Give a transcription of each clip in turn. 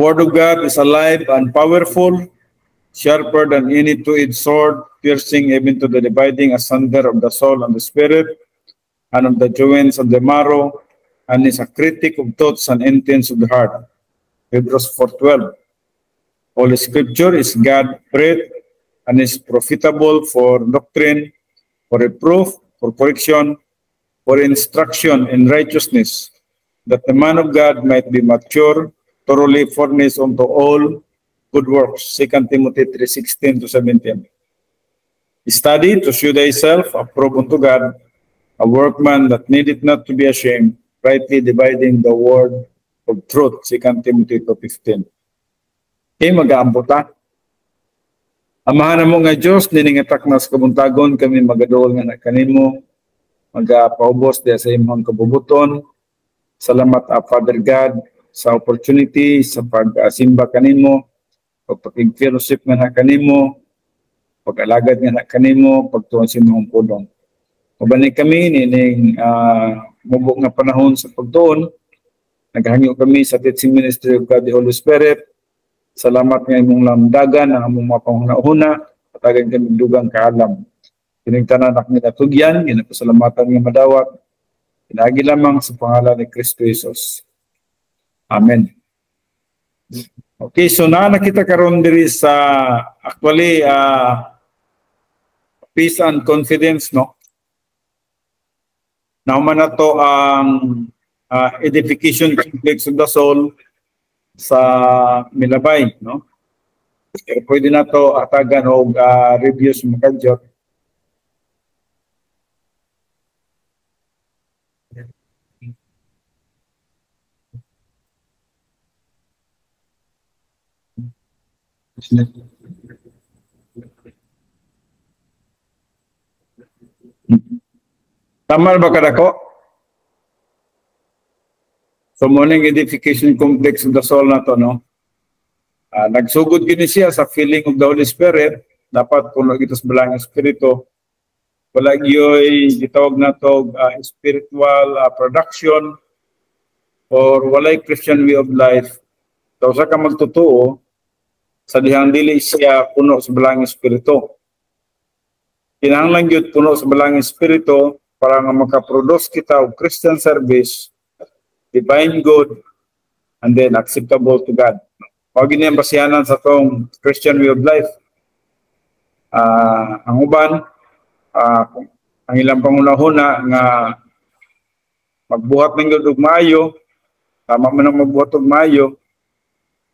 Word of God is alive and powerful, sharper than any two-edged sword, piercing even to the dividing asunder of the soul and the spirit, and of the joints and the marrow, and is a critic of thoughts and intents of the heart. Hebrews 4:12. All Scripture is God-breathed and is profitable for doctrine, for reproof, for correction, for instruction in righteousness, that the man of God might be mature, thoroughly furnished unto all good works. 2 Timothy 3:16-17. Study to show thyself approved unto God, a workman that needeth not to be ashamed, rightly dividing the word of truth. 2 Timothy 2:15. Mag-aambot ta. Amahan mo nga Diyos, niningatak na sa kabuntagon, kami magadol nga na kanimo, mag-paubos diya sa imong kabubuton. Salamat, Father God, sa opportunity, sa pag-simba kanimo, pag-fellowship nga na kanimo, pag-alagad nga na kanimo, pagtuon sa imong pulong. Mabanay kami, nining mubok nga panahon sa pagtuon, naghangyo kami sa teaching ministry of God, the Holy Spirit. Salamat nga imong lamdagan ang among mga panghuna-huna, patagan kami dugang kaalam. Kining tanan akong natugyan, ginapasalamatan nga madawat, pinagi lamang sa pangalan ni Kristo Jesus. Amen. Okay, so nakita karon diri sa actually peace and confidence, no? Nauman na to ang edification complex of the soul sa Milabay, no? Pwede na to atagan o reviews mo kadyo. Tama ba kadako? So morning edification complex of the soul na to, no? Nagsugod gini siya sa feeling of the Holy Spirit. Dapat kung ito sa balang espiritu, wala yo'y gitawag na to spiritual production or walay Christian way of life. So sa ka magtutuo, sa dihang dili siya puno sa balang espiritu. Kinahanglan yun puno sa balang espiritu para nga makaproduce kita of Christian service, divine good, and then acceptable to God. Huwag ganyan basihanan sa itong Christian way of life. Ang uban, ang ilang pangunahuna nga magbuhat ng gudog maayo, tama man ang magbuhat ng maayo,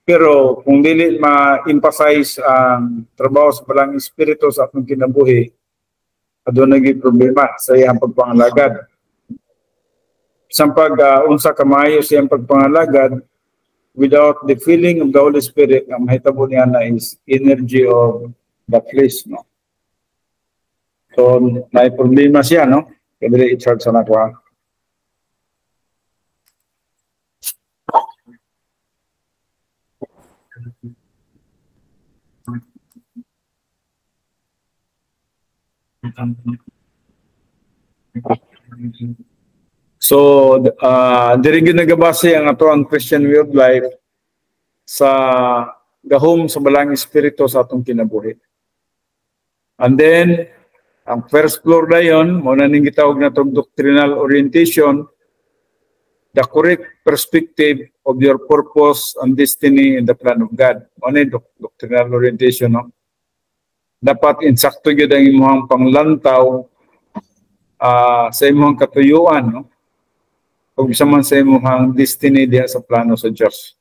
pero kung dili ma-emphasize ang trabaho sa balang espiritu sa atong kinabuhi, adun naging problema sa iyang pagpangalagad. Isang unsa ka maayo sa iyang pagpangalagad, without the feeling of the Holy Spirit, ang mahitabo niya na is energy of the flesh, no? So, may problema siya, no? Kaya i-charge sa nakuha. So, diri gyud nagabase ang ato ang Christian way of life sa gahom sa balang espiritu sa atong kinabuhi. And then, ang first floor dayon, mo na ning gitawag na tong doctrinal orientation, the correct perspective of your purpose and destiny in the plan of God. Ano yung doctrinal orientation, no? Dapat insakto gyud ang imong panglantaw sa imong katuyuan, no? O sa man sa imong destiny diha sa plano sa Diyos.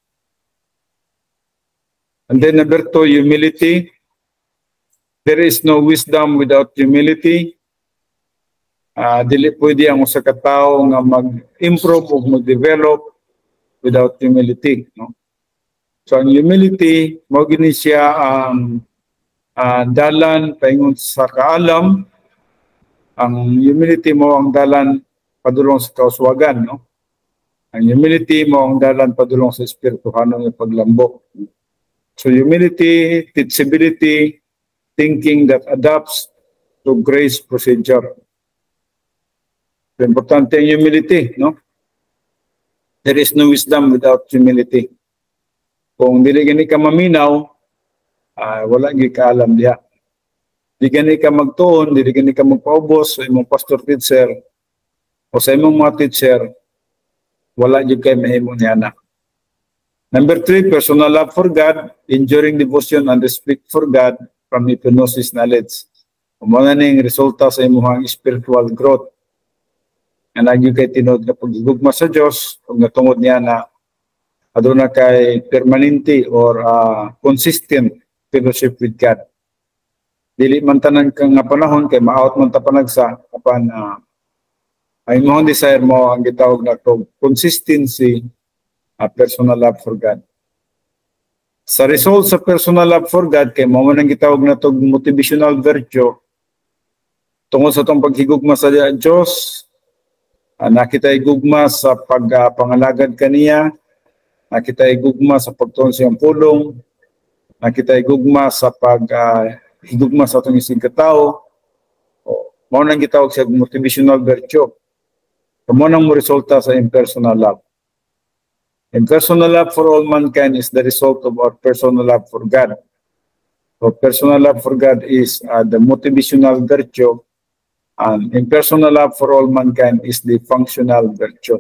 And then number 2, humility. There is no wisdom without humility. Dili pwede ang usa ka tawo nga mag-improve o mag-develop without humility, no? So ang humility mao gini siya ang dalan paingon sa kaalam. Ang humility mo ang dalan padulong sa kauswagan, no? Ang humility mo ang dalan padulong sa espirituhanong paglambok. So humility, teachability, thinking that adapts to grace procedure. Importante ang humility, no? There is no wisdom without humility. Kung dili gani ka maminaw, wala gyud ka alam diha. Di gani ka magtuon, di gani ka magpaubos sa imong pastor teacher o sa imong mga teacher, wala gyud kay mahimo niya na. Number 3, personal love for God, enduring devotion and respect for God from hypnosis knowledge. Umana ning resulta sa imong spiritual growth. Nga lagi kay tinod nga paghigugma sa Dios ug natungod niya na aduna kay permanente or consistent fellowship with God. Dili man tanan kang nga panahon kay ma-out man ta panagsa apan ay mo desire mo ang gitawag na consistency, personal love for God. Sa result sa personal love for God kay mo man ang gitawag na tog motivational virtue tungod sa tong paghigugma sa Dios. Nakita igugma sa pagpangalagad kaniya, nakita igugma sa pagtuon sa iyang pulong, nakita igugma sa higugma sa atong isig katao. Mao nang gitawag sa motivational virtue. Mao nang mo resulta sa impersonal love. Impersonal love for all mankind is the result of our personal love for God. So personal love for God is the motivational virtue, and impersonal love for all mankind is the functional virtue.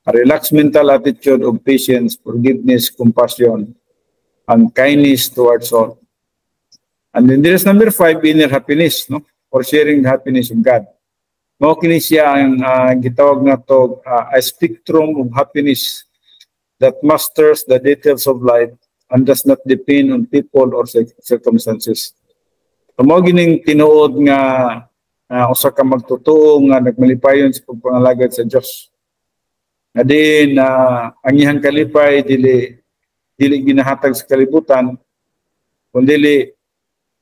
A relaxed mental attitude of patience, forgiveness, compassion, and kindness towards all. And then there is number 5, inner happiness, no? Or sharing the happiness of God. Mao kini siya ang gitawag na to a spectrum of happiness that masters the details of life and does not depend on people or circumstances. So mao gining tinuod nga usa ka magtotoo nga nagmalipayon sa pagpangalagad sa Dios. Nga din ang iyang kalipay dili ginahatag sa kalibutan kundi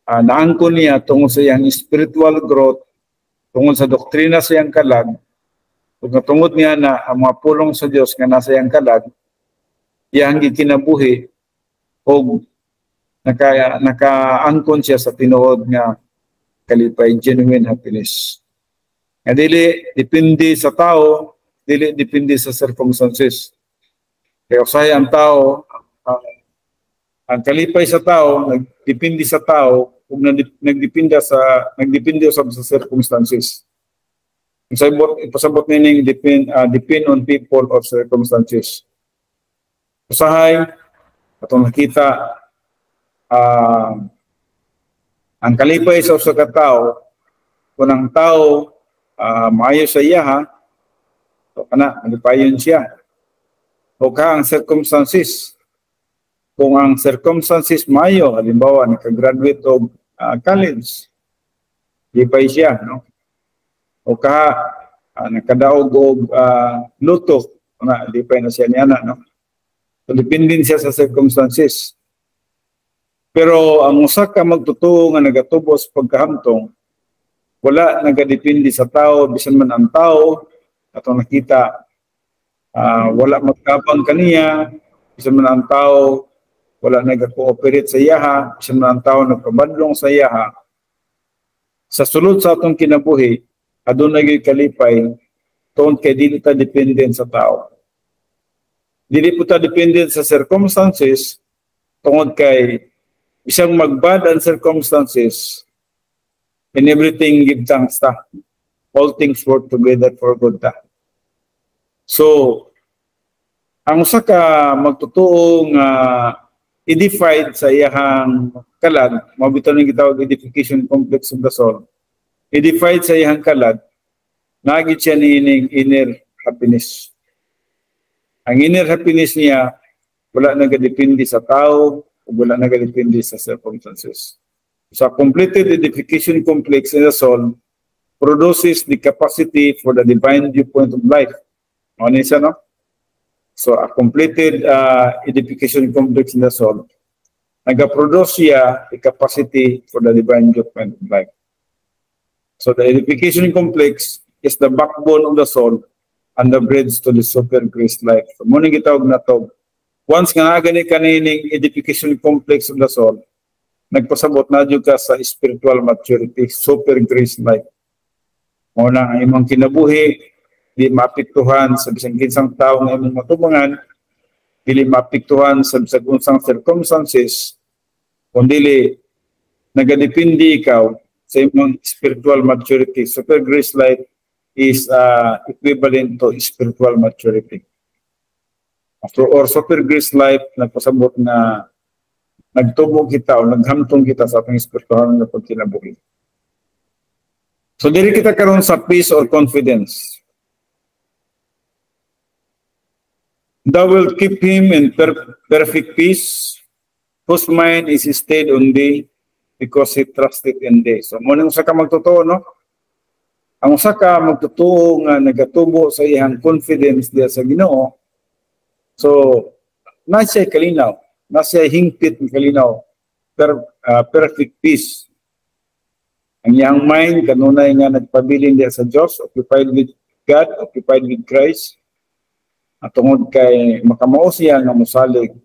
naangkon niya tungod sa iyang spiritual growth, tungod sa doktrina sa iyang kalag, ug tungod niya na ang mga pulong sa Dios nga nasa iyang kalag, iyang gikinabuhi o nakaangkon siya sa tinuod nga kalipay, genuine happiness. Nga dili depende sa tao, dili depende sa circumstances. Kaya usahay ang tao, ang kalipay sa tao, nagdepende sa tao, kung nagdepende sa circumstances. Ipasabot nining depend on people or circumstances. Usahay, atong nakita, ang kalipay sa usa ka tao, kung ang tao maayo sa iya, so malipayon siya. O ang circumstances, kung ang circumstances maayo, halimbawa nakagraduate og college, lipay siya, no? O nakadaog og luto, lipay na siya niya na, no? So depende siya sa circumstances. Pero ang usa ka magtotoo nga nagatubos pagkahamtong, wala nagadepende sa tao, bisan man ang tao atong nakita wala magkabang kaniya, bisan man ang tao wala nag-cooperate sa iyaha, bisan man ang tao nagpabadlong sa iyaha. Sa sulod sa atong kinabuhi, adunay gyud kalipay tungod kay dili ta dependent sa tao. Dili po ta dependent sa circumstances tungod kay isang magbad ang circumstances, in everything give thanks ta. All things work together for good ta. So, ang usa ka magtutuong edified sa iyahang kalag, mabitaw ng gitawag edification complex of the soul, edified sa iyahang kalag, nagit siya niining inner happiness. Ang inner happiness niya, wala nagadepende sa tao, wala nagadepende sa circumstances. So a completed edification complex in the soul produces the capacity for the divine viewpoint of life. Ano isa, no? So a completed edification complex in the soul, nag-produce siya the capacity for the divine viewpoint of life. So the edification complex is the backbone of the soul and the bridge to the super grace life. So muna gitawag na to. Once nga nagani kanining edification complex of the soul, nagpasabot na dyan ka sa spiritual maturity, super grace life. Muna ang imong kinabuhi, di maapektuhan sa bisang kinsang tao ng imong matubangan, dili maapektuhan sa unsang circumstances, kundi nagadepende ikaw sa imong spiritual maturity. Super grace life is equivalent to spiritual maturity. Or super grace life, nagpasabot na nagtubo kita o naghamtong kita sa ating spiritual na pagkinabuhi. So, dili kita karon sa peace or confidence. Thou wilt keep him in perfect peace, whose mind is stayed on thee, because he trusted in thee. So, muna usa ka magtotoo, no? Ang usa ka magtotoo nga nagatubo sa iyang confidence diya sa Ginoo. So, nasa kalinaw, nasa hingpit ng kalinaw, perfect peace. Ang iyang mind, kanunay nga nagpabilin diya sa Diyos, occupied with God, occupied with Christ, at tungod kay makamao siya nga mosalig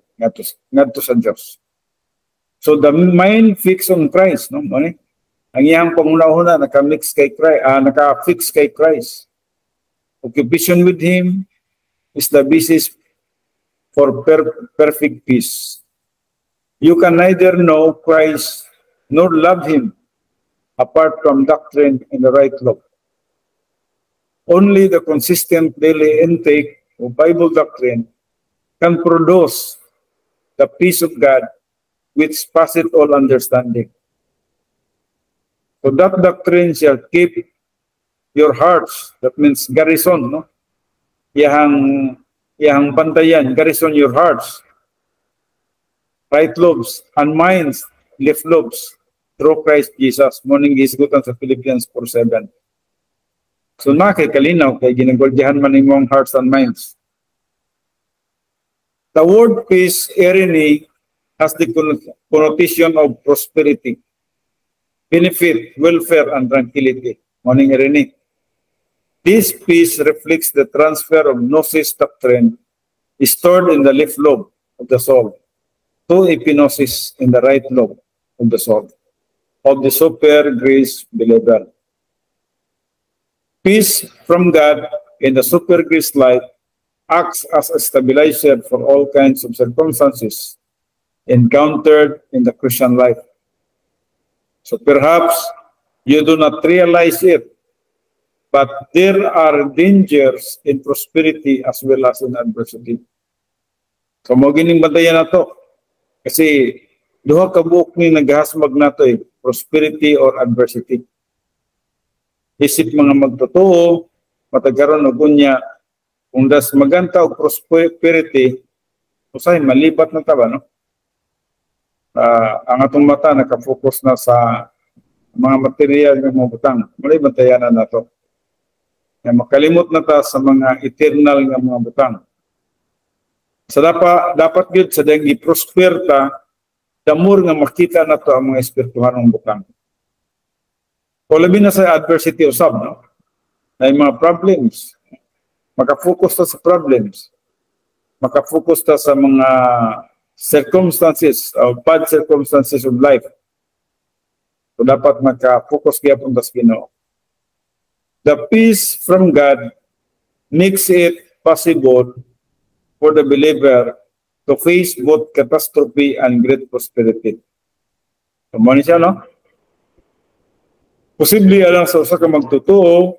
ngadto sa Diyos. So the mind fixed on Christ, no? Ang iyang pangunahuna naka-fix kay Christ. Occupation with Him is the basis for perfect peace. You can neither know Christ nor love Him apart from doctrine and the right love. Only the consistent daily intake of Bible doctrine can produce the peace of God which passeth all understanding. So that doctrine shall keep your hearts, that means garrison, no? Iyang bantayan, garrison your hearts, right lobes, and minds, left lobes, through Christ Jesus. Morning gisgutan sa Philippians 4:7. So kay kalinaw, kay ginagwaldihan man imong hearts and minds. The word peace, irony, has the connotation of prosperity, benefit, welfare, and tranquility. Morning irony. This peace reflects the transfer of gnosis doctrine stored in the left lobe of the soul to epinosis in the right lobe of the soul of the super grace believer. Peace from God in the super grace life acts as a stabilizer for all kinds of circumstances encountered in the Christian life. So perhaps you do not realize it, but there are dangers in prosperity as well as in adversity. So mo gining bantayan na to. Kasi duha ka buok ni naghasmag na to prosperity or adversity. Isip mga magtotoo, matagaron o gunya, kung das maganta o prosperity, usay malipat na taba, no? Ang atong mata nakafocus na sa mga material ng mga butang. Muli bantayanan na to. Makalimot na ta sa mga eternal nga mga butang. So dapat yun sa dahil i-prosper ta, damor nga makita na to ang mga espirituhanong butang. O labi na sa adversity usab, no? Na yung mga problems. Makafocus ta sa problems. Makafocus ta sa mga circumstances, bad circumstances of life. So dapat makafocus kaya punta sa Ginoo. The peace from God makes it possible for the believer to face both catastrophe and great prosperity. So, mo siya, no? Posible alang sa usa ka magtotoo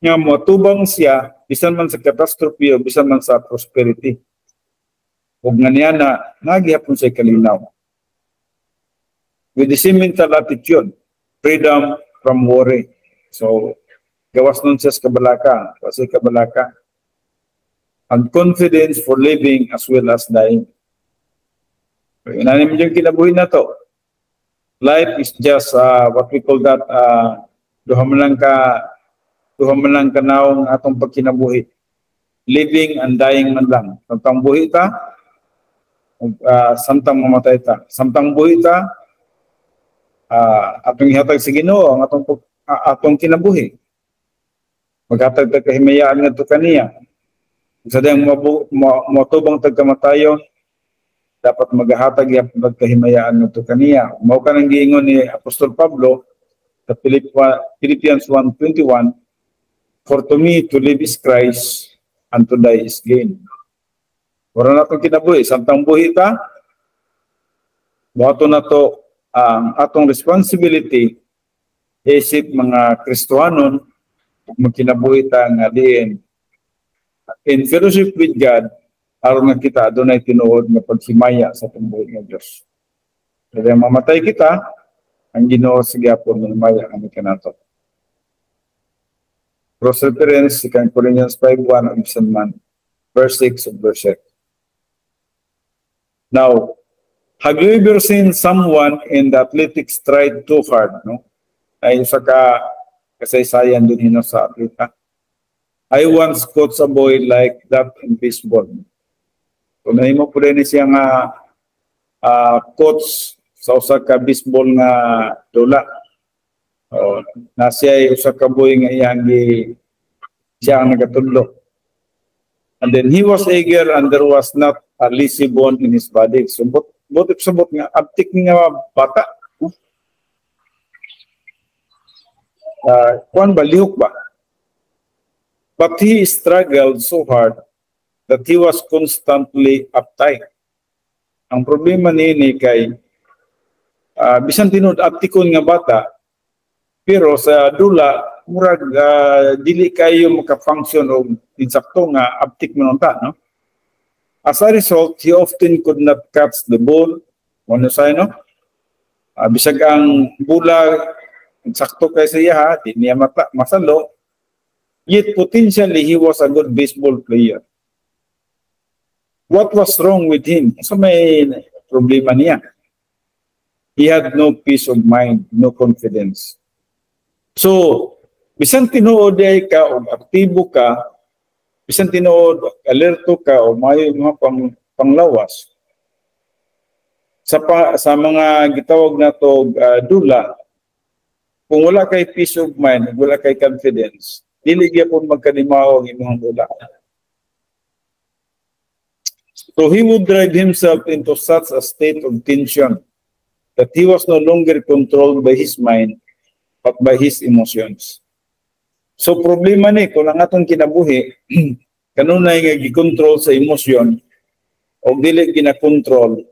nga matubang siya bisan man sa catastrophe o bisan man sa prosperity. Ug nga niya na nagihapon sa kalinaw. With the same mental attitude, freedom from worry. So, gawas nun siya sa kabalaka, kasi kabalaka. And confidence for living as well as dying. So, inanim yung kinabuhi na to. Life is just what we call that, duha man lang kanaong atong pagkinabuhi. Living and dying man lang. Samtang buhi ta, samtang mamatay ta. Samtang buhi ta, atong ihatag sa Ginoo ang atong kinabuhi. Maghatag ta kahimayaan ngadto kaniya. Sa dayang matubang tagkamatayon, dapat maghahatag ya pagkahimayaan ngadto kaniya. Mao kanang giingon ni Apostol Pablo sa Philippians 1:21, for to me to live is Christ and to die is gain. Wala na itong kinabuhi. Samtang buhi ta, buhato na to ang atong responsibility isip mga Kristohanon magkinabuhi ta nga diin in fellowship with God aron nga kita adunay tinuod nga paghimaya sa pambuhi ng Dios. Kaya mamatay kita, ang Ginoo sa gyapon ng himaya kami kanato. Cross reference 2 Corinthians 5:1 of man, verse 6 of verse 7. Now, have you ever seen someone in the athletics tried too hard, no? Ay sa kasaysayan din hino sa atleta. I once coached a boy like that in baseball. Kung nahimo po rin siya nga coach sa usa ka baseball nga dula. Na siya usa ka boy nga iyang siya ang nagatudlo. And then he was eager and there was not a lazy bone in his body. So, sabot nga, abtik nga bata. Kuan ba, lihok ba? But he struggled so hard that he was constantly uptight. Ang problema ni kay, bisan tinud abtikon nga bata, pero sa dula, murag dili kayo makafunction o insakto nga abtik manunta, no? As a result, he often could not catch the ball. Ano sa no? Bisag ang bola insakto kay sa iya, di niya masalo. Yet potentially he was a good baseball player. What was wrong with him? So may problema niya. He had no peace of mind, no confidence. So, bisan tinuod ay ka o aktibo ka, bisan tinuod alerto ka o may mga panglawas sa mga gitawag na to dula, kung wala kay peace of mind, wala kay confidence, dili gyapon magkalimaw ang imong dula. So he would drive himself into such a state of tension that he was no longer controlled by his mind but by his emotions. So problema ni kung ang atong kinabuhi kanunay nga gi-control sa emosyon o dili gina-control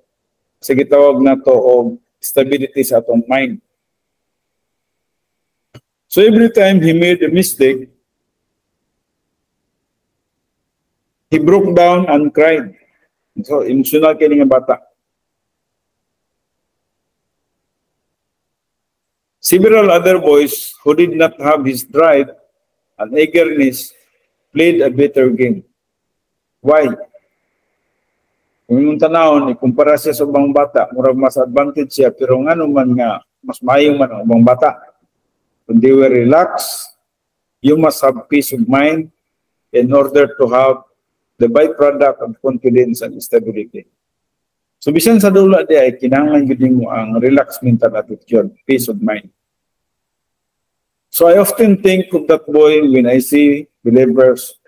sa gitawag nato og stability sa atong mind. So every time he made a mistake, he broke down and cried. So emotional kini nga bata. Several other boys who did not have his drive and eagerness played a better game. Why? Kung yung tanawon, ikumpara siya sa ubang bata, murag mas advantage siya, pero nga naman nga, mas mayong man ang ubang bata. When they were relaxed, you must have peace of mind in order to have the byproduct of confidence and stability. So bisan sa dula di ay kinahanglan gyud mo ang relaxed mental attitude, peace of mind. So I often think of that boy when I see believers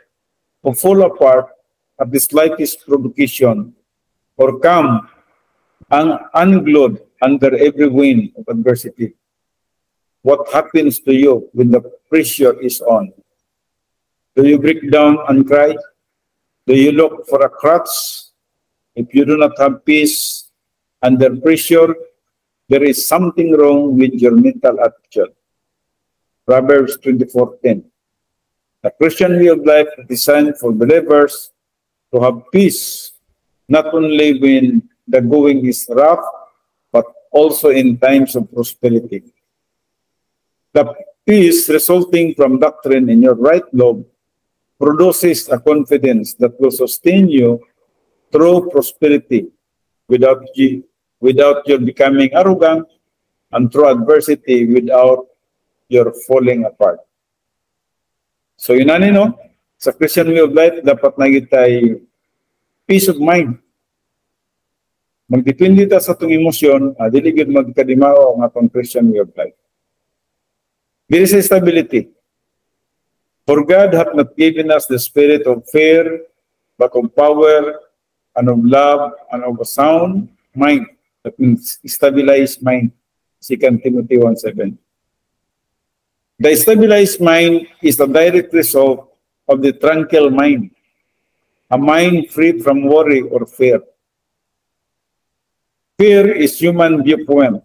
who fall apart at the slightest provocation or come unglued under every wind of adversity. What happens to you when the pressure is on? Do you break down and cry? Do you look for a crutch? If you do not have peace under pressure, there is something wrong with your mental attitude. Proverbs 24:10. The Christian way of life is designed for believers to have peace, not only when the going is rough, but also in times of prosperity. The peace resulting from doctrine in your right lobe produces a confidence that will sustain you through prosperity without your becoming arrogant, and through adversity without your falling apart. So yun na no, sa Christian way of life, dapat nagitay peace of mind. Magdepende ta sa itong emosyon, dili gyud magkadimao ang atong Christian way of life. There is stability. For God hath not given us the spirit of fear, but of power, and of love, and of a sound mind. That means stabilized mind. 2 Timothy 1:7. The stabilized mind is the direct result of the tranquil mind. a mind free from worry or fear. Fear is human viewpoint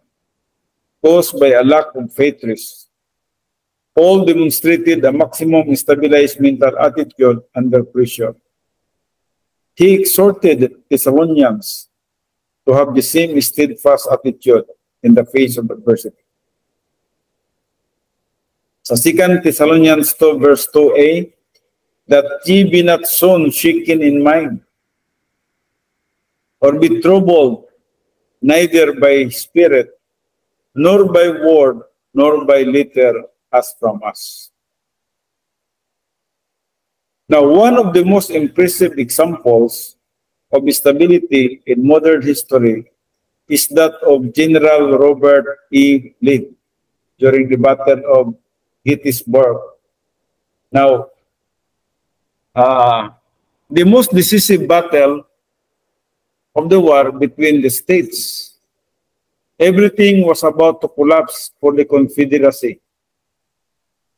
caused by a lack of faith risk. Paul demonstrated a maximum stabilized mental attitude under pressure. He exhorted Thessalonians to have the same steadfast attitude in the face of adversity. Sa 2 Thessalonians 2 verse 2a, that ye be not soon shaken in mind, or be troubled, neither by spirit, nor by word, nor by letter, as from us. Now, one of the most impressive examples of stability in modern history is that of General Robert E. Lee during the Battle of Gettysburg. Now, the most decisive battle of the war between the states. Everything was about to collapse for the Confederacy.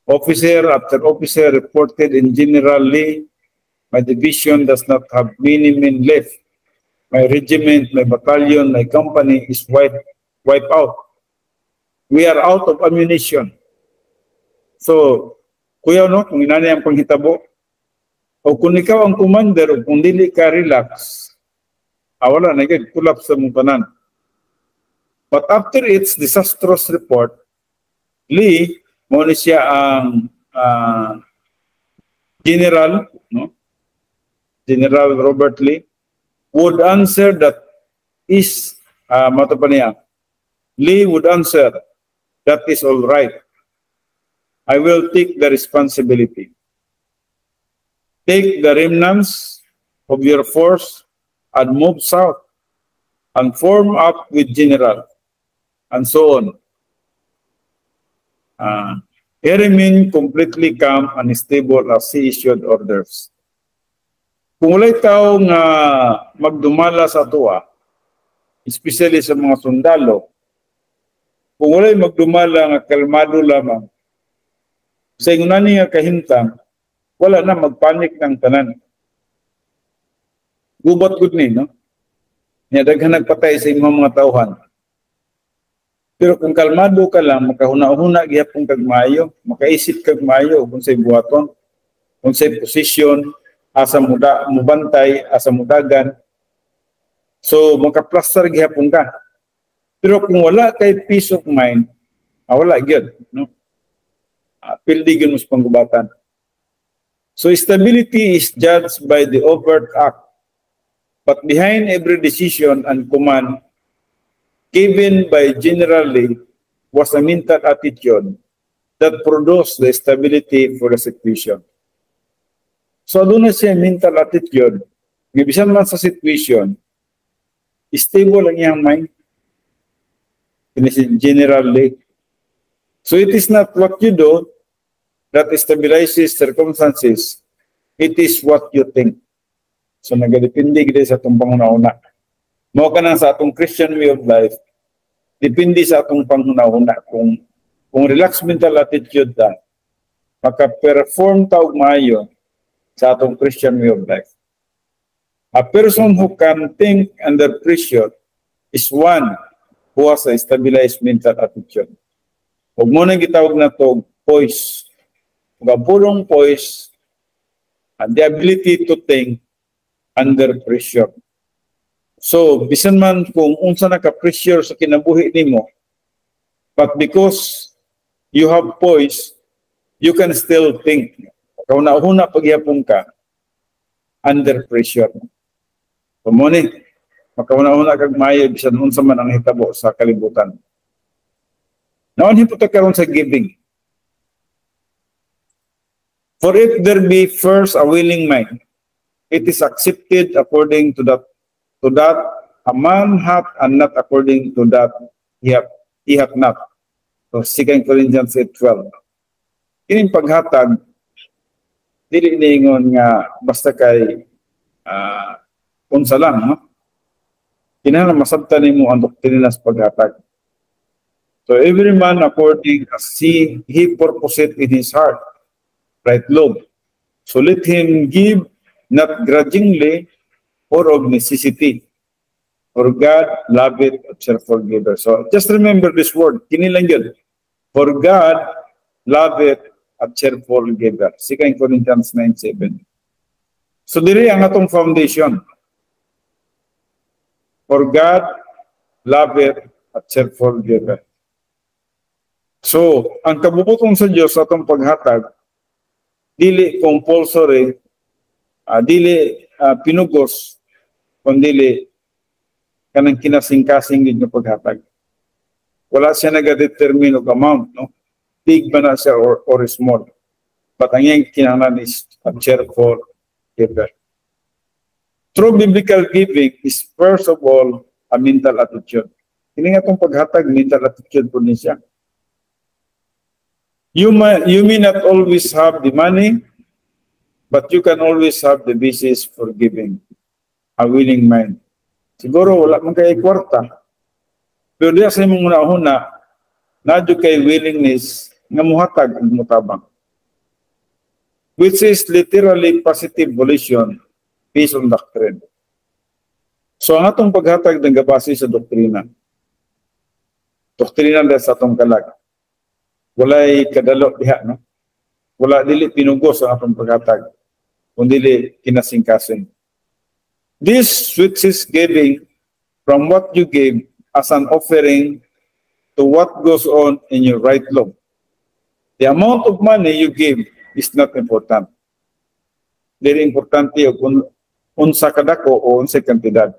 Officer after officer reported in General Lee, my division does not have many men left. My regiment, my battalion, my company is wiped out. We are out of ammunition. So, kuya no, kung inani ang panghitabo, o kung ikaw ang commander, o kung dili ka relax, wala, nag-collapse sa mong tanan. But after its disastrous report, Lee, muna siya ang General, no? General Robert Lee, would answer that is, mato pa niya, Lee would answer, that is all right. I will take the responsibility. Take the remnants of your force and move south and form up with General, and so on. He remained completely calm and stable as he issued orders. Kung walay tao nga magdumala sa tuwa, especially sa mga sundalo, kung walay magdumala nga kalmado lamang, sa ingunani nga kahintang, wala na magpanik ng tanan. Gubat gud ni, no? Nya daghan nagpatay sa imong mga tauhan. Pero kung kalmado ka lang, makahuna-huna gihapon kag maayo, makaisip kag maayo kung say buhaton, kung say posisyon, asa mubantay, asa mudagan. So makaplastar gihapon ka. Pero kung wala kay peace of mind, wala gyud, no? Pildi gyud mas panggubatan. So stability is judged by the overt act. But behind every decision and command given by General Lee was a mental attitude that produced the stability for the situation. So doon na siya mental attitude, bisan man sa situation, stable ang iyang mind. Ini si General Lee. So it is not what you do that stabilizes circumstances, it is what you think. So nagadepende gid sa atong panghuna-una. Mao kana sa atong Christian way of life, depende sa atong panghuna-una. Kung relaxed mental attitude ta, maka-perform ta og maayo sa atong Christian way of life. A person who can think under pressure is one who has a stabilized mental attitude. Ug mo nang gitawag na to poise. Pagabulong poise and the ability to think under pressure. So, bisan man kung unsa naka-pressure sa kinabuhi nimo, but because you have poise, you can still think. Kauna-una paghihapon ka under pressure. Pumuni, makauna-una kag maayo bisan unsa man ang hitabo sa kalibutan. Naon hiputa karon sa giving. For if there be first a willing mind, it is accepted according to that a man hath, and not according to that he hath not. So 2 Corinthians 8:12. Kining paghatag, dili niingon nga basta kay unsa lang, no? Kinahanglan masabtan nimo ang doktrina sa paghatag. So every man according as he purposeth in his heart, right lobe. So let him give not grudgingly or of necessity. For God loveth a cheerful giver. So just remember this word, kinilang yun. For God loveth a cheerful giver. 2 Corinthians 9:7. So diri ang atong foundation. For God loveth a cheerful giver. So, ang kabubutong sa Diyos sa atong paghatag, dili compulsory, dili pinugos, kundi kanang kinasing-kasing din yung paghatag. Wala siya nag-determine of amount, no? Big ba na siya or small. But ang iyang kinahanglan is a cheerful giver. True biblical giving is first of all a mental attitude. Kini nga itong paghatag, mental attitude po niya. You may not always have the money, but you can always have the basis for giving. A willing mind. Siguro wala man kay kwarta. Pero diya sa imong una-una, nadyo kay willingness nga muhatag ang mutabang. Which is literally positive volition based on doctrine. So ang atong paghatag ng gabase sa doktrina. Doktrina dahil sa atong kalag. Walay kadalo diha, no? Wala dili pinugos ang atong paghatag, kundi dili kinasing-kasing. This switches giving from what you gave as an offering to what goes on in your right lobe. The amount of money you give is not important. Dili importante kung unsa kadako o unsa kantidad.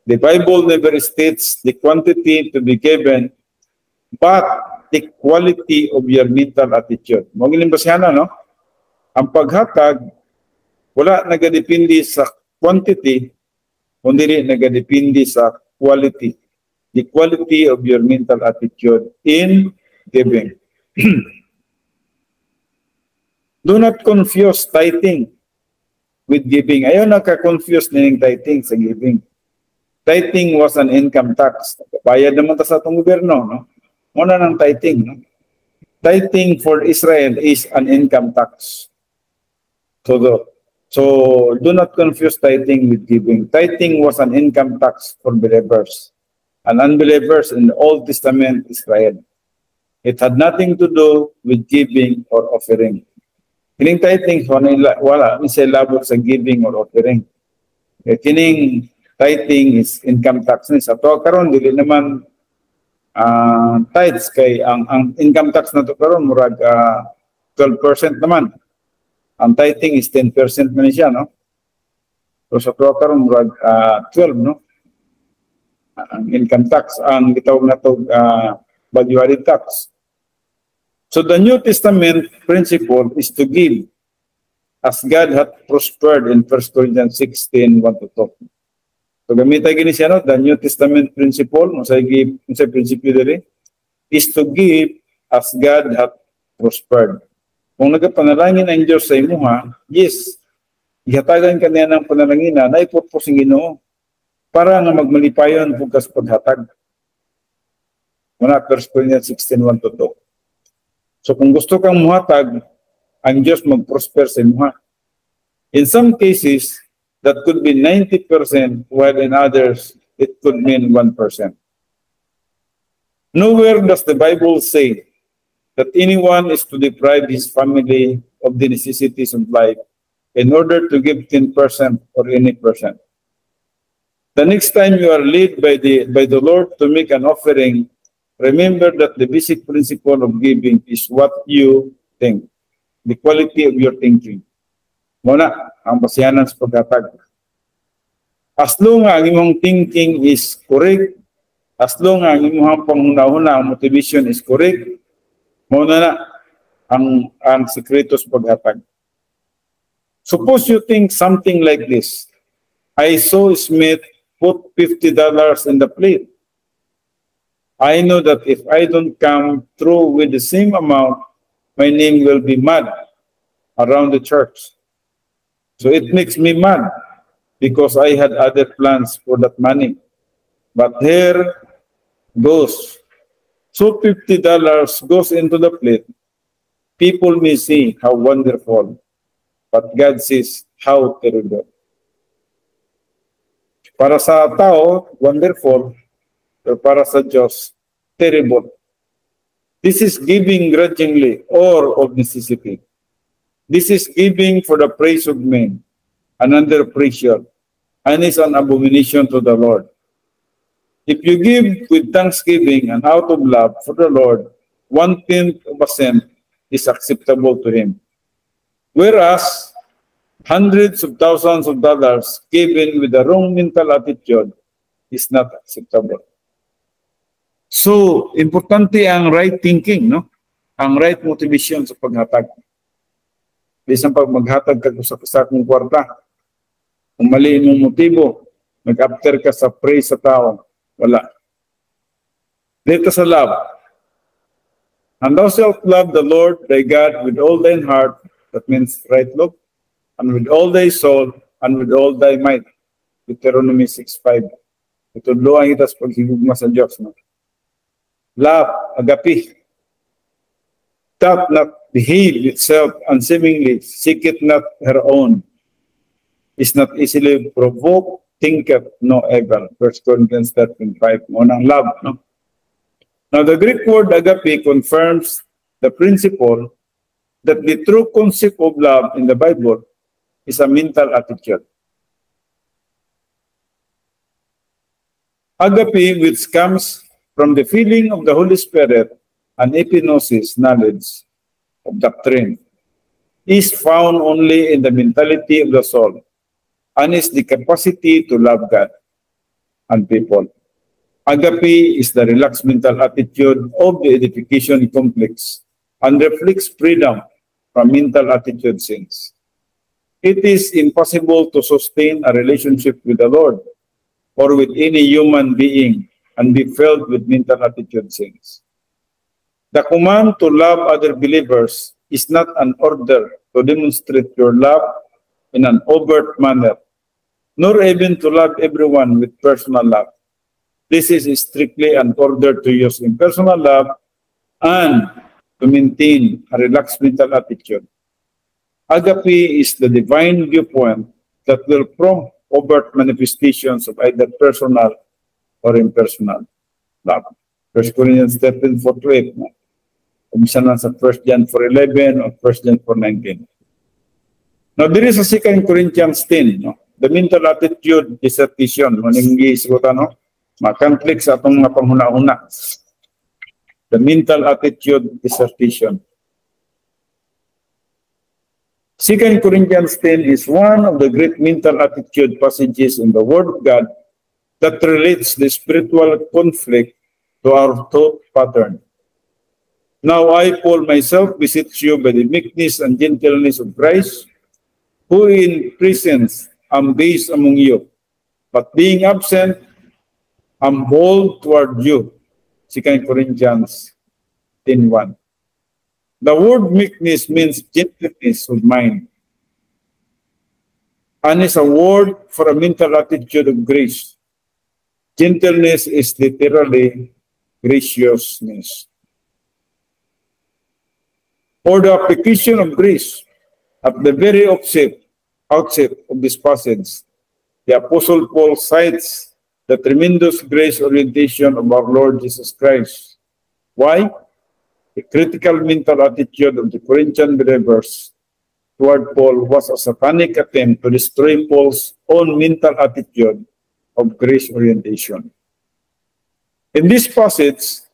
The Bible never states the quantity to be given, but the quality of your mental attitude. Mga limbasyan no? Ang paghatag, wala nagadepende sa quantity, kundi nagadepende sa quality. The quality of your mental attitude in giving. Do not confuse tithing with giving. Ayaw naka-confuse na yung tithing sa giving. Tithing was an income tax. Bayad naman ta sa atong gobyerno, no? Muna ng tithing. No? Tithing for Israel is an income tax. So do not confuse tithing with giving. Tithing was an income tax for believers and unbelievers in the Old Testament Israel. It had nothing to do with giving or offering. Kining tithing, wala siya labot sa giving or offering. Kining tithing is income tax ni sa to karon dili naman tithes kay ang income tax na to karon murag 12% naman. Ang tithing is 10% man siya, no? So sa to karon murag 12, no? Ang income tax ang gitawag na to value-added tax. So the New Testament principle is to give as God hath prospered in 1 Corinthians 16:1-2. So gamitan gini siya, no? The New Testament principle, unsay prinsipyo diri, is to give as God hath prospered. Kung nagapanalangin ang Diyos sa imuha, yes, ihatagan ka niya ng panalangin na naipurpose ang Ginoo para nga magmalipayon kung kas paghatag. Muna 1 Corinthians 16:1-2. So kung gusto kang muhatag, ang Diyos mag-prosper sa imuha. In some cases, that could be 90%, while in others, it could mean 1%. Nowhere does the Bible say that anyone is to deprive his family of the necessities of life in order to give 10% or any percent. The next time you are led by the Lord to make an offering, remember that the basic principle of giving is what you think, the quality of your thinking. Muna, ang basihanan sa paghatag. As long ang imong thinking is correct, as long ang imong panghuna-huna, ang motivation is correct, muna na ang sekreto sa paghatag. Suppose you think something like this. I saw Smith put $50 in the plate. I know that if I don't come through with the same amount, my name will be mad around the church. So it makes me mad because I had other plans for that money. But here goes. So $50 goes into the plate. People may see how wonderful. but God sees how terrible. Para sa tao, wonderful, pero para sa Diyos, terrible. This is giving grudgingly or of necessity. This is giving for the praise of men and under pressure, and is an abomination to the Lord. If you give with thanksgiving and out of love for the Lord, 1/10 of a cent is acceptable to Him. Whereas, hundreds of thousands of dollars given with the wrong mental attitude is not acceptable. So, importante ang right thinking, no? Ang right motivation sa paghatag. Isang pag maghatag ka sa kong kwarta, kung mali mong motibo, nag-after ka sa praise sa tao, wala. Dito sa love. And thou shalt love the Lord thy God with all thine heart, that means right love, and with all thy soul, and with all thy might. Deuteronomy 6:5. Itudloan kita sa paghigugma sa Diyos. No? Love, agape. Doth not behave itself unseemingly, seeketh not her own, is not easily provoked, thinketh no evil. 1 Corinthians 13:5. Unang love. No? Now, the Greek word agape confirms the principle that the true concept of love in the Bible is a mental attitude. Agape, which comes from the feeling of the Holy Spirit and epignosis, knowledge of doctrine, is found only in the mentality of the soul and is the capacity to love God and people. Agape is the relaxed mental attitude of the edification complex and reflects freedom from mental attitude sins. It is impossible to sustain a relationship with the Lord or with any human being and be filled with mental attitude sins. The command to love other believers is not an order to demonstrate your love in an overt manner, nor even to love everyone with personal love. This is strictly an order to use impersonal love and to maintain a relaxed mental attitude. Agape is the divine viewpoint that will prompt overt manifestations of either personal or impersonal love. 1 Corinthians 13:4-8. Kumisa na sa 1 John 4:11 or 1 John 4:19. Now, there is a 2 Corinthians 10. No? The mental attitude dissertation. Maning giisugutan, no? Makonflict sa atong mga panghuna-huna. The mental attitude dissertation. 2 Corinthians 10 is one of the great mental attitude passages in the Word of God that relates the spiritual conflict to our thought pattern. Now I, Paul, myself beseech you by the meekness and gentleness of Christ, who in presence am base among you, but being absent, am bold toward you. 2 Corinthians 10:1. The word meekness means gentleness of mind, and is a word for a mental attitude of grace. Gentleness is literally graciousness. For the application of grace, at the very outset of this passage, the Apostle Paul cites the tremendous grace orientation of our Lord Jesus Christ. Why? The critical mental attitude of the Corinthian believers toward Paul was a satanic attempt to destroy Paul's own mental attitude of grace orientation. In this passage,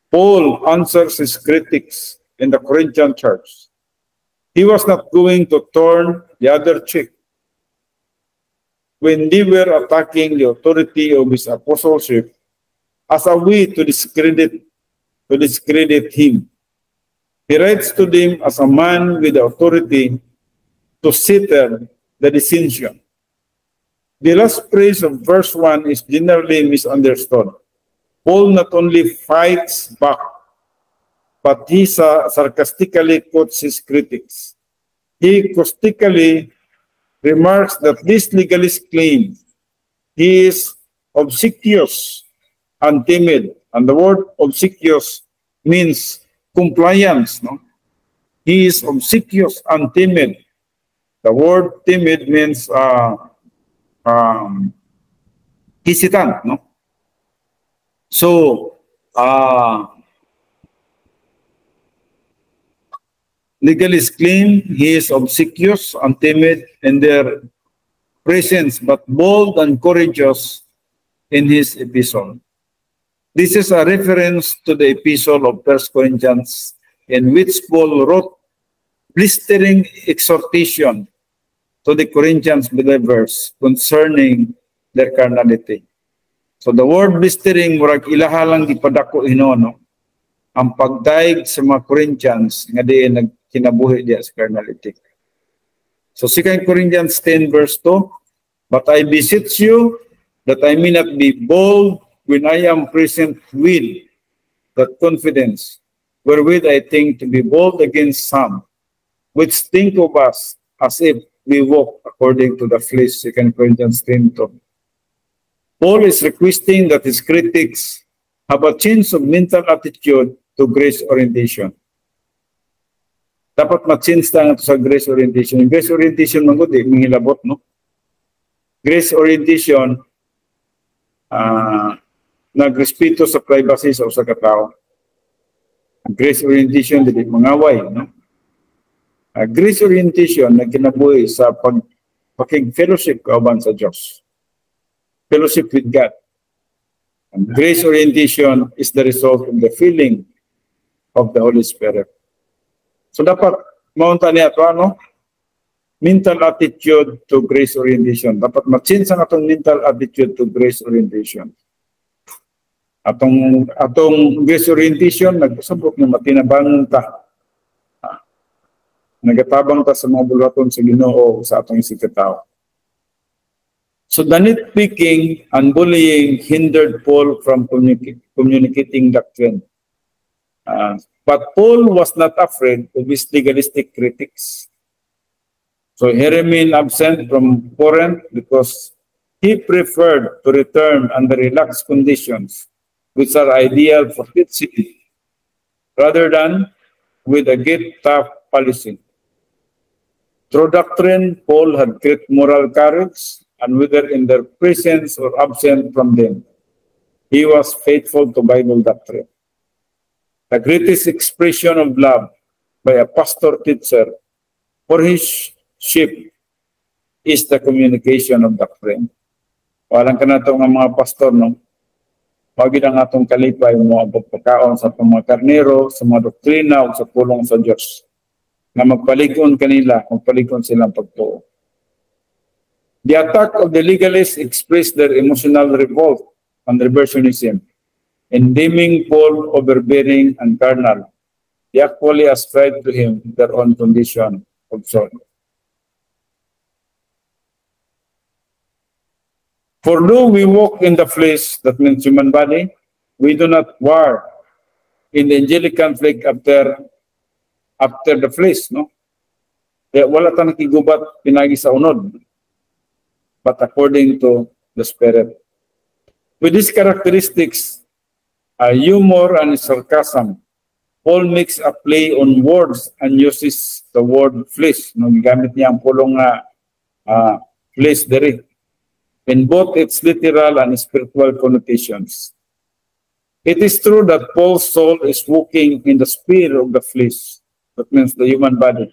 Paul answers his critics in the Corinthian church. He was not going to turn the other cheek when they were attacking the authority of his apostleship as a way to discredit him. He writes to them as a man with the authority to settle the dissension. The last phrase of verse 1 is generally misunderstood. Paul not only fights back, but he sarcastically quotes his critics. He caustically remarks that this legalist claim he is obsequious and timid. And the word obsequious means compliance. No? He is obsequious and timid. The word timid means hesitant, no? So, legal is clean, he is obsequious and timid in their presence, but bold and courageous in his epistle. This is a reference to the epistle of 1 Corinthians, in which Paul wrote blistering exhortation to the Corinthians believers concerning their carnality. So the word blistering, murag ilahalang gipadako hinono, ang pagdaig sa mga Corinthians nga di nagkinabuhi diya sa carnality. So 2 Corinthians 10 verse 2, but I beseech you that I may not be bold when I am present with that confidence, wherewith I think to be bold against some, which think of us as if we walk according to the flesh, 2 Corinthians 10:2. Paul is requesting that his critics have a change of mental attitude to grace orientation. Dapat ma-change tayo sa grace orientation. Yung grace orientation man gud mihilabot, no? Grace orientation nagrespeto sa privacy sa usa ka tawo. Grace orientation dili mangaway, no? Grace orientation nagkinabuhi sa pakig-fellowship kauban sa Dios. Fellowship with God. And grace orientation is the result of the feeling of the Holy Spirit. So dapat maunta niya ito, ano? Mental attitude to grace orientation. Dapat ma-change ang atong mental attitude to grace orientation. Atong grace orientation, nagsabot na matinabangon ta. Nagatabang ta sa mga bulaton sa Ginoo sa atong isikataw. So the nitpicking and bullying hindered Paul from communicating doctrine. But Paul was not afraid of his legalistic critics. So he remained absent from Corinth because he preferred to return under relaxed conditions which are ideal for teaching rather than with a get-tough policy. Through doctrine, Paul had great moral courage, and whether in their presence or absent from them, he was faithful to Bible doctrine. The greatest expression of love by a pastor-teacher for his sheep is the communication of doctrine. Walang ka na ito ng mga pastor, no? Wagi na nga itong kalipay mo ang pagpakaon sa mga karnero, sa mga doktrina, o sa pulong sa Diyos. Na magpalikon kanila, magpalikon silang pagtuo. The attack of the legalists expressed their emotional revolt and reversionism, in deeming Paul overbearing and carnal. They actually ascribed to him their own condition of soul. For though we walk in the flesh, that means human body, we do not war in the angelic conflict after the flesh, no? Kaya wala ta nakigubat pinagi sa unod, but according to the Spirit. With these characteristics, humor and sarcasm, Paul makes a play on words and uses the word flesh. No, gigamit niya ang pulong flesh diri, in both its literal and spiritual connotations. It is true that Paul's soul is walking in the sphere of the flesh, that means the human body.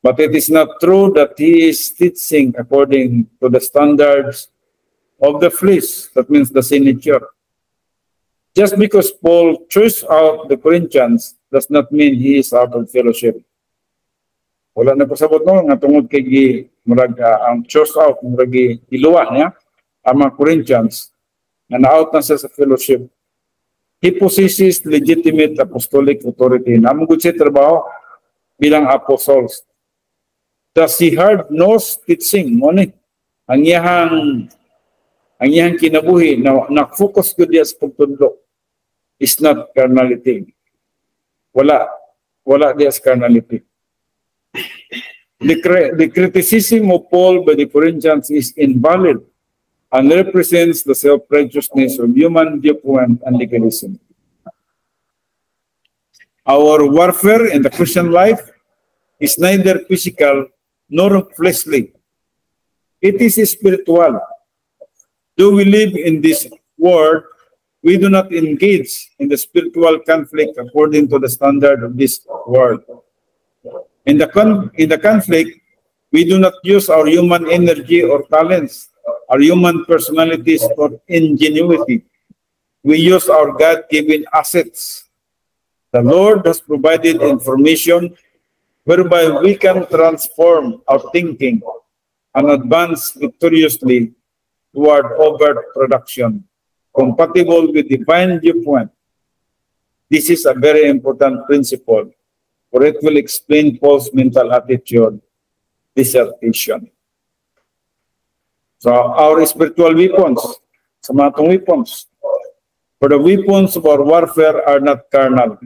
But it is not true that he is teaching according to the standards of the flesh, that means the sin nature. Just because Paul chose out the Corinthians does not mean he is out of fellowship. Wala na pasabot no nga tungod kay ang chose out murag iluwa niya ang mga Corinthians na na-out na siya sa fellowship. He possesses legitimate apostolic authority. Namang gud siya trabaho bilang apostles. Thus he hard-nosed teaching mo ni ang iyang kinabuhi na focus ko diya sa pagtudlo is not carnality. Wala diya sa carnality. The criticism of Paul by the Corinthians is invalid and represents the self-righteousness of human viewpoint and legalism. Our warfare in the Christian life is neither physical nor fleshly. It is spiritual. Though we live in this world, we do not engage in the spiritual conflict according to the standard of this world. In the conflict, we do not use our human energy or talents, our human personalities or ingenuity. We use our God-given assets. The Lord has provided information whereby we can transform our thinking and advance victoriously toward overt production, compatible with divine viewpoint. This is a very important principle, for it will explain Paul's mental attitude, dissertation. So our spiritual weapons, sa mga itong weapons, for the weapons of our warfare are not carnal,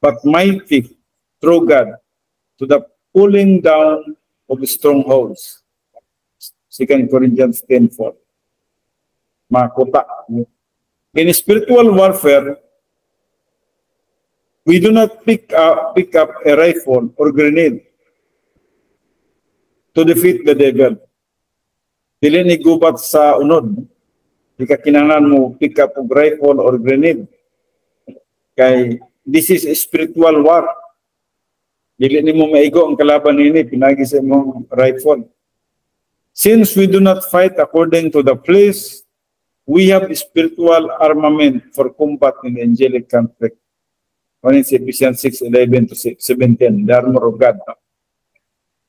but mighty through God to the pulling down of strongholds. 2 Corinthians 10:4. Makuta. In spiritual warfare, we do not pick up a rifle or grenade to defeat the devil. Dili ni gubat sa unod. Di ka kinahanglan mo pick up a rifle or grenade. Kay this is a spiritual war. Dili ni mo maigo ang kalaban nini pinagi sa imong rifle. Since we do not fight according to the flesh, we have spiritual armament for combat in the angelic conflict. One is Ephesians 6:11 to 17, the armor of God.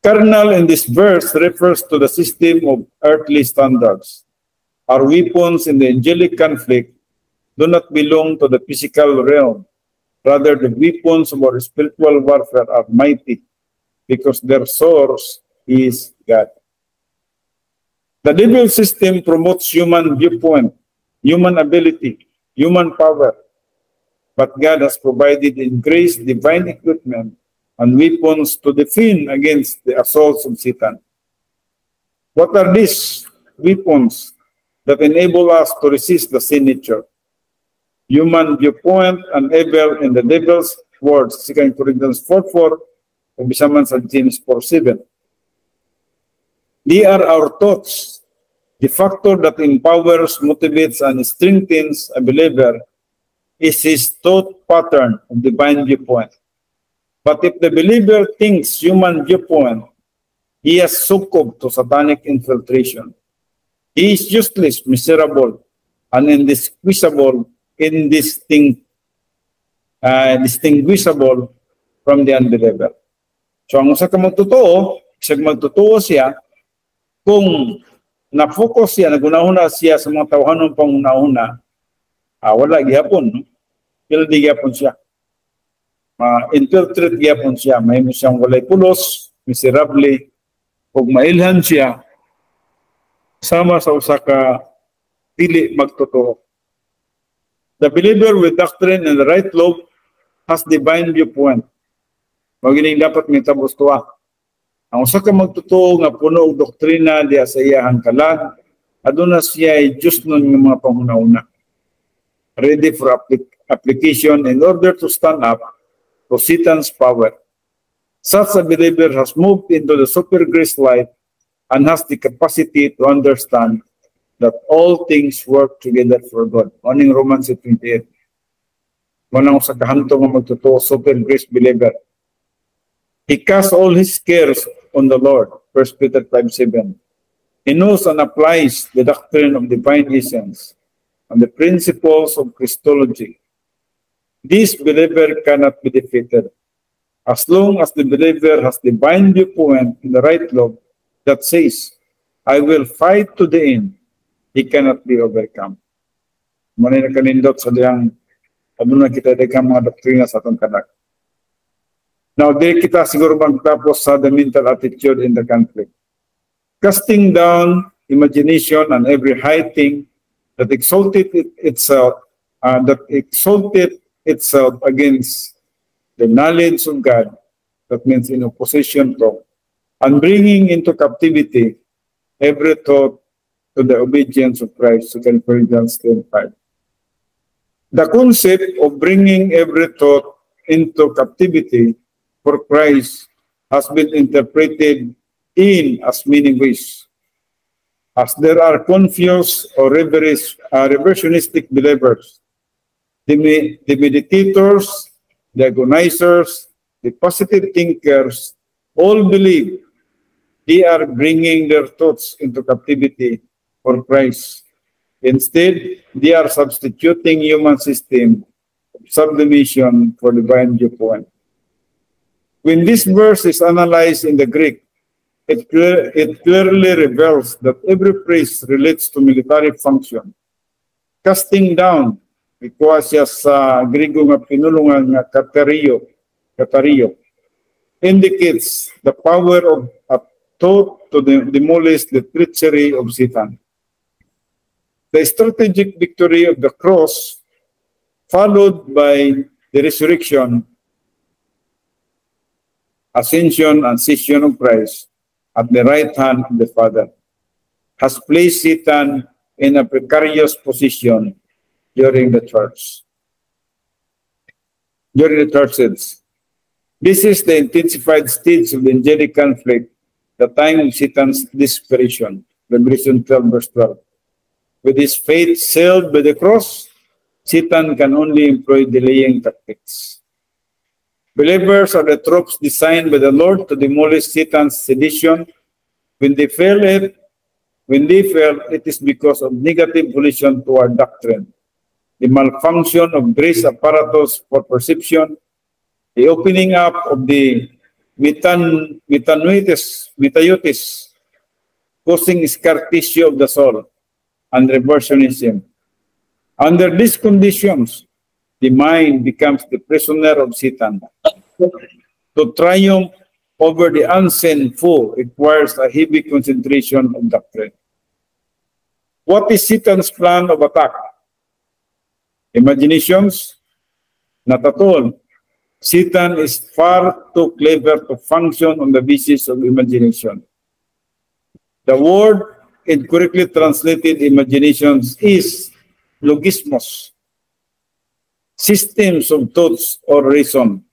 Carnal in this verse refers to the system of earthly standards. Our weapons in the angelic conflict do not belong to the physical realm. Rather, the weapons of our spiritual warfare are mighty because their source is God. The devil system promotes human viewpoint, human ability, human power. But God has provided in grace divine equipment and weapons to defend against the assaults of Satan. What are these weapons that enable us to resist the sin nature? Human viewpoint and evil in the devil's words, 2 Corinthians 4:4, o bisaman sa James 4:7. They are our thoughts. The factor that empowers, motivates, and strengthens a believer is his thought pattern of divine viewpoint. But if the believer thinks human viewpoint, he has succumbed to satanic infiltration. He is useless, miserable, and indistinguishable from the unbeliever. So ang usa ka magtotoo, isag magtotoo siya kung na-focus siya, nagunahuna siya sa mga tawhanon panguna-una, wala gihapon, no? Pildi gihapon siya. Infiltrate gihapon siya, may siyang walay pulos, miserable, kung mailhan siya, sama sa usa ka dili magtotoo. The believer with doctrine and the right love has divine viewpoint. Magining dapat may tabos tuwa. Ang usa ka magtotoo nga puno og doktrina diya sa iyahang kalag, aduna siya ay Diyos nun ng mga panguna-una. Ready for application in order to stand up to Satan's power. Such a believer has moved into the super grace light and has the capacity to understand that all things work together for God. Oning Romans 8:28. Manang usa ka hanto nga magtotoo super grace believer. He casts all his cares on the Lord. 1 Peter 5:7. He knows and applies the doctrine of divine essence and the principles of Christology. This believer cannot be defeated. As long as the believer has divine viewpoint in the right love that says, I will fight to the end, he cannot be overcome. Manay na kanindot sa diyang aduna kita dekang mga doktrina sa atong kanak. Now, di kita siguro magtapos sa the mental attitude in the conflict. Casting down imagination and every high thing that exalted itself against the knowledge of God, that means in opposition to, and bringing into captivity every thought to the obedience of Christ, 2 Corinthians 10:5. The concept of bringing every thought into captivity for Christ has been interpreted in as many ways. As there are confused or reversionistic believers, the meditators, the agonizers, the positive thinkers, all believe they are bringing their thoughts into captivity for Christ. Instead, they are substituting human system of sublimation for divine viewpoint. When this verse is analyzed in the Greek, it clearly reveals that every phrase relates to military function. Casting down, ikuha siya sa Griego nga pinulungan nga katario, indicates the power of a thought to demolish the treachery of Satan. The strategic victory of the cross, followed by the resurrection, ascension, and session of Christ at the right hand of the Father, has placed Satan in a precarious position during the church. During the church age. This is the intensified stage of the angelic conflict, the time of Satan's desperation. Revelation 12, verse 12. With his fate sealed by the cross, Satan can only employ delaying tactics. Believers are the troops designed by the Lord to demolish Satan's sedition. When they fail, it is because of negative volition toward doctrine, the malfunction of grace apparatus for perception, the opening up of the metaiotis, causing scar tissue of the soul, and reversionism. Under these conditions, the mind becomes the prisoner of Satan. To triumph over the unseen foe requires a heavy concentration of doctrine. What is Satan's plan of attack? Imaginations? Not at all. Satan is far too clever to function on the basis of imagination. The word incorrectly translated imaginations is logismos, systems of thoughts or reason,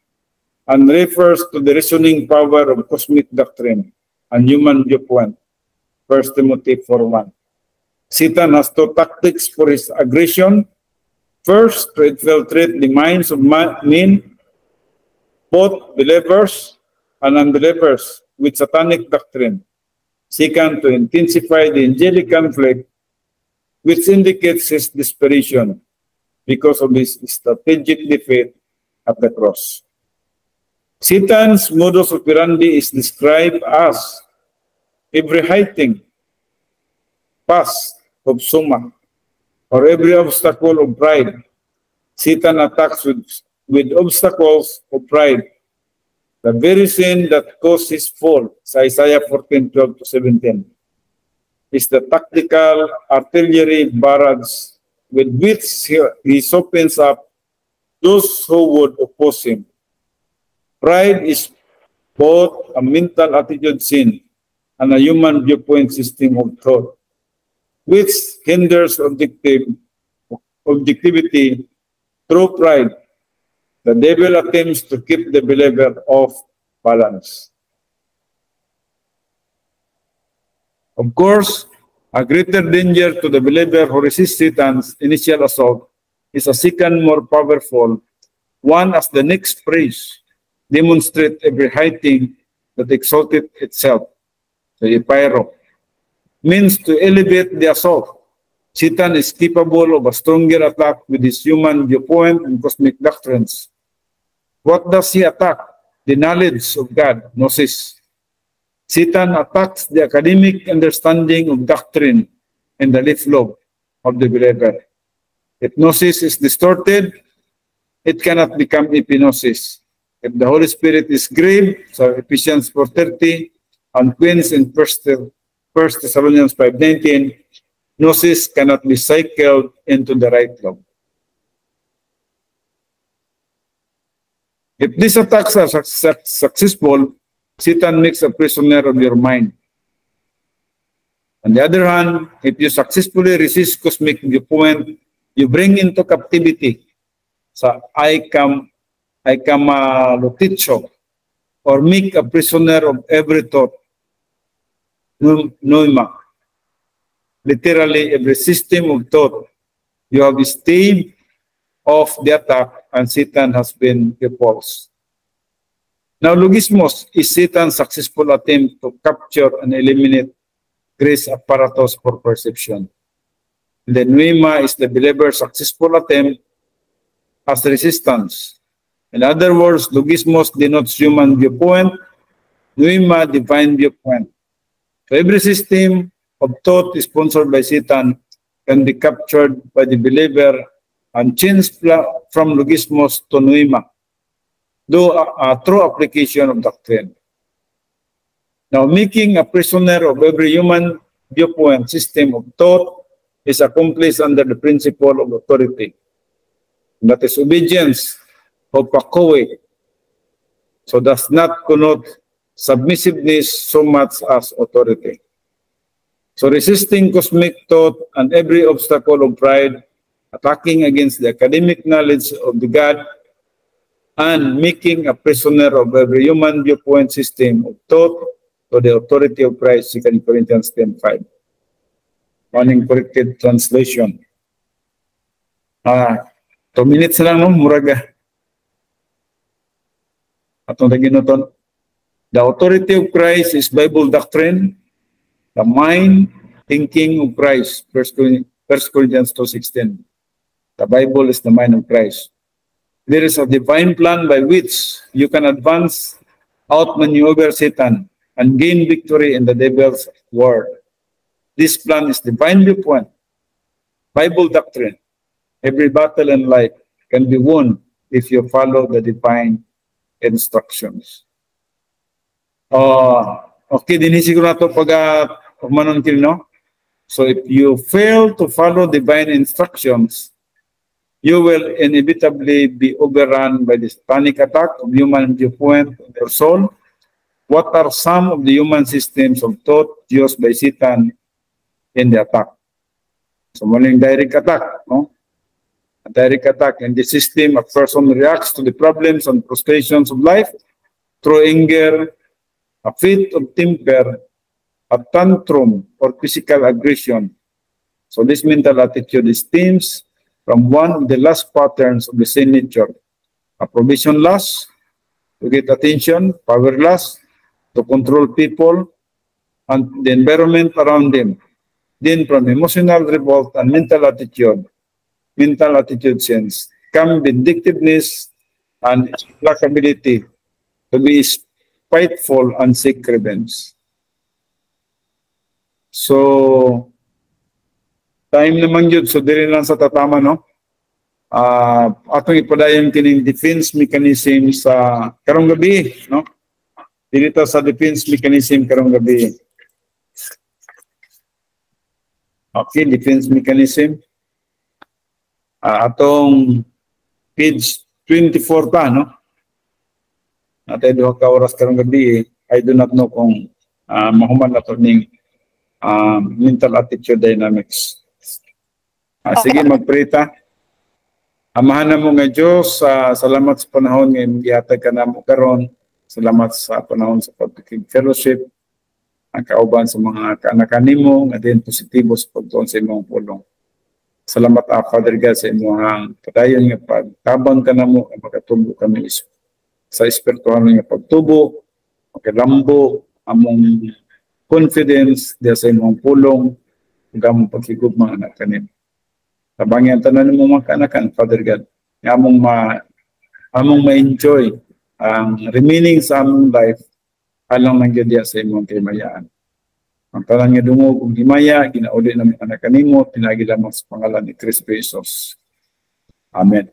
and refers to the reasoning power of cosmic doctrine and human viewpoint. 1 Timothy 4:1. Satan has two tactics for his aggression. First, to infiltrate the minds of men, both believers and unbelievers, with satanic doctrine. Second, to intensify the angelic conflict, which indicates his desperation because of his strategic defeat at the cross. Satan's modus operandi is described as every heighting pass of soma, or every obstacle of pride. Satan attacks with obstacles of pride, the very sin that caused his fall, sa Isaiah 14:12-17, is the tactical artillery barrage with which he opens up those who would oppose him. Pride is both a mental attitude sin and a human viewpoint system of thought, which hinders objectivity. Through pride, the devil attempts to keep the believer off balance. Of course, a greater danger to the believer who resists Satan's initial assault is a second, more powerful one, as the next phrase demonstrates every high thing that exalted itself, the epiro, means to elevate the assault. Satan is capable of a stronger attack with his human viewpoint and cosmic doctrines. What does he attack? The knowledge of God, gnosis. Satan attacks the academic understanding of doctrine and the life love of the believer. If gnosis is distorted, it cannot become epinosis. If the Holy Spirit is grieved, so Ephesians 4:30, and quenched in 1 Thessalonians 5:19, gnosis cannot be cycled into the right love. If these attacks are successful, Satan makes a prisoner of your mind. On the other hand, if you successfully resist cosmic viewpoint, you bring into captivity sa I come lutitso, or make a prisoner of every thought. Pneuma. Literally, every system of thought. You have stayed off the attack and Satan has been repulsed. Now, logismos is Satan's successful attempt to capture and eliminate grace apparatus for perception. The pneuma is the believer's successful attempt as resistance. In other words, logismos denotes human viewpoint, pneuma divine viewpoint. So every system of thought sponsored by Satan can be captured by the believer and changed from logismos to pneuma through application of doctrine. Now, making a prisoner of every human viewpoint system of thought is accomplished under the principle of authority. That is obedience of pakoe. So does not connote submissiveness so much as authority. So resisting cosmic thought and every obstacle of pride, attacking against the academic knowledge of the God, and making a prisoner of every human viewpoint system of thought to the authority of Christ, 2 Corinthians 10:5. One corrected translation. 2 minutes lang, no? Muraga. Atong taginuton. The authority of Christ is Bible doctrine, the mind, thinking of Christ, 1 Corinthians 2:16. The Bible is the mind of Christ. There is a divine plan by which you can advance, outmaneuver Satan, and gain victory in the devil's world. This plan is divine viewpoint, Bible doctrine. Every battle in life can be won if you follow the divine instructions. Okay, din siguro nato pag-manon no? So if you fail to follow divine instructions, you will inevitably be overrun by the satanic attack of human viewpoint of your soul. What are some of the human systems of thought used by Satan in the attack? So, muling direct attack, no? A direct attack in the system, a person reacts to the problems and frustrations of life through anger, a fit of temper, a tantrum, or physical aggression. So, this mental attitude stems from one of the last patterns of the same nature, a provision lust, to get attention, power lust, to control people and the environment around them. Then from emotional revolt and mental attitude sense, come vindictiveness and implacability to be spiteful and seek revenge. So, time naman yun, so diri lang sa tatama, no? Atong ipadayon kining defense mechanism sa karong gabi, no? Dito sa defense mechanism karong gabi. Okay, defense mechanism. Atong page 24 ta, no? Atay duha ka oras karong gabi. I do not know kung mahuman na to ning mental attitude dynamics. Sige, mag-pray ta. Amahan na mo nga Diyos, salamat sa panahon nga gihatag ka namo karon. Salamat sa panahon sa pagkikig-fellowship, ang kauban sa mga kaanak nimo nga din positibo sa pagtuon sa imong pulong. Salamat Father God sa imong padayon nga pagtabang ka namo nga makatubo kami sa espiritual nga pagtubo, magkalambo among confidence diya sa imong pulong ug among pagkigugma anak kanimo. Tabangyan tanan mo mga kanakan, Father God, among ma-enjoy ang remaining sa among life alang nang gyud sa imong kahimayaan. Ang tanan nga dungog ug himaya ginauli namin anak kanimo pinagi lamang sa pangalan ni Kristo Jesus. Amen.